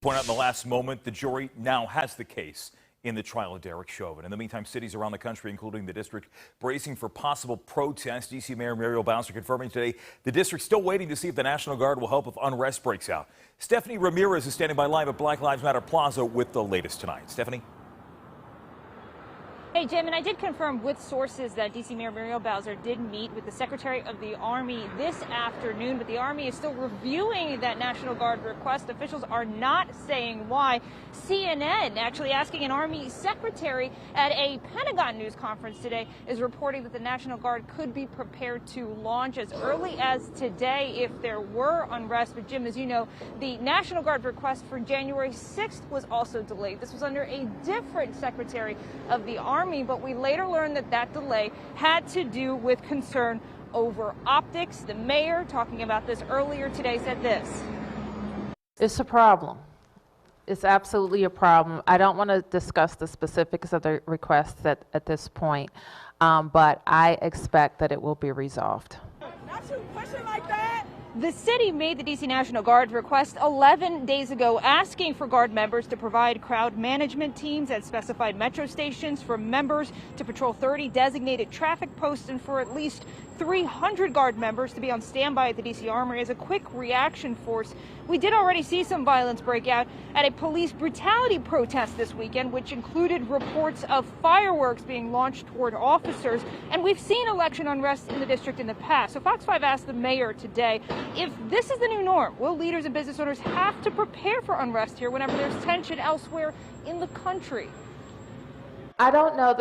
Point out in the last moment, the jury now has the case in the trial of Derek Chauvin. In the meantime, cities around the country, including the district, bracing for possible protests. D.C. Mayor Muriel Bowser confirming today the district's still waiting to see if the National Guard will help if unrest breaks out. Stephanie Ramirez is standing by live at Black Lives Matter Plaza with the latest tonight. Stephanie? Hey, Jim, and I did confirm with sources that D.C. Mayor Muriel Bowser did meet with the Secretary of the Army this afternoon, but the Army is still reviewing that National Guard request. Officials are not saying why. CNN, actually asking an Army secretary at a Pentagon news conference today, is reporting that the National Guard could be prepared to launch as early as today if there were unrest. But, Jim, as you know, the National Guard request for January 6th was also delayed. This was under a different Secretary of the Army, but we later learned that that delay had to do with concern over optics. The mayor, talking about this earlier today, said this. It's a problem. It's absolutely a problem. I don't want to discuss the specifics of the requests at this point, but I expect that it will be resolved. Not you pushing like that. The city made the D.C. National Guard request 11 days ago, asking for Guard members to provide crowd management teams at specified metro stations, for members to patrol 30 designated traffic posts, and for at least 300 Guard members to be on standby at the D.C. Armory as a quick reaction force. We did already see some violence break out at a police brutality protest this weekend, which included reports of fireworks being launched toward officers, and we've seen election unrest in the district in the past. So Fox 5 asked the mayor today, if this is the new norm, will leaders and business owners have to prepare for unrest here whenever there's tension elsewhere in the country? I don't know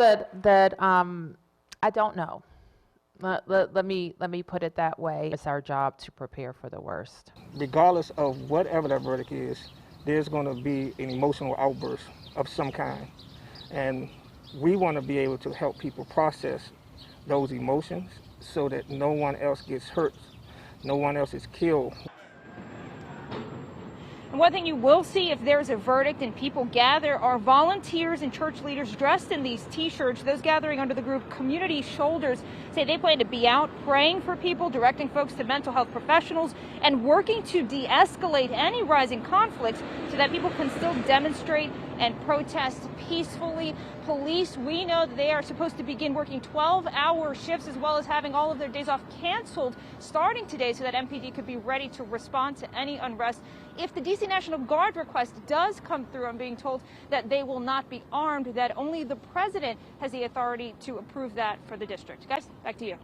I don't know. Let me put it that way. It's our job to prepare for the worst. Regardless of whatever that verdict is, there's going to be an emotional outburst of some kind. And we want to be able to help people process those emotions so that no one else gets hurt, no one else is killed. And one thing you will see if there's a verdict and people gather are volunteers and church leaders dressed in these T-shirts. Those gathering under the group Community Shoulders say they plan to be out praying for people, directing folks to mental health professionals, and working to de-escalate any rising conflicts so that people can still demonstrate and protest peacefully. Police, we know that they are supposed to begin working 12-hour shifts as well as having all of their days off canceled starting today so that MPD could be ready to respond to any unrest. If the D.C. National Guard request does come through, I'm being told that they will not be armed, that only the president has the authority to approve that for the district. Guys, back to you.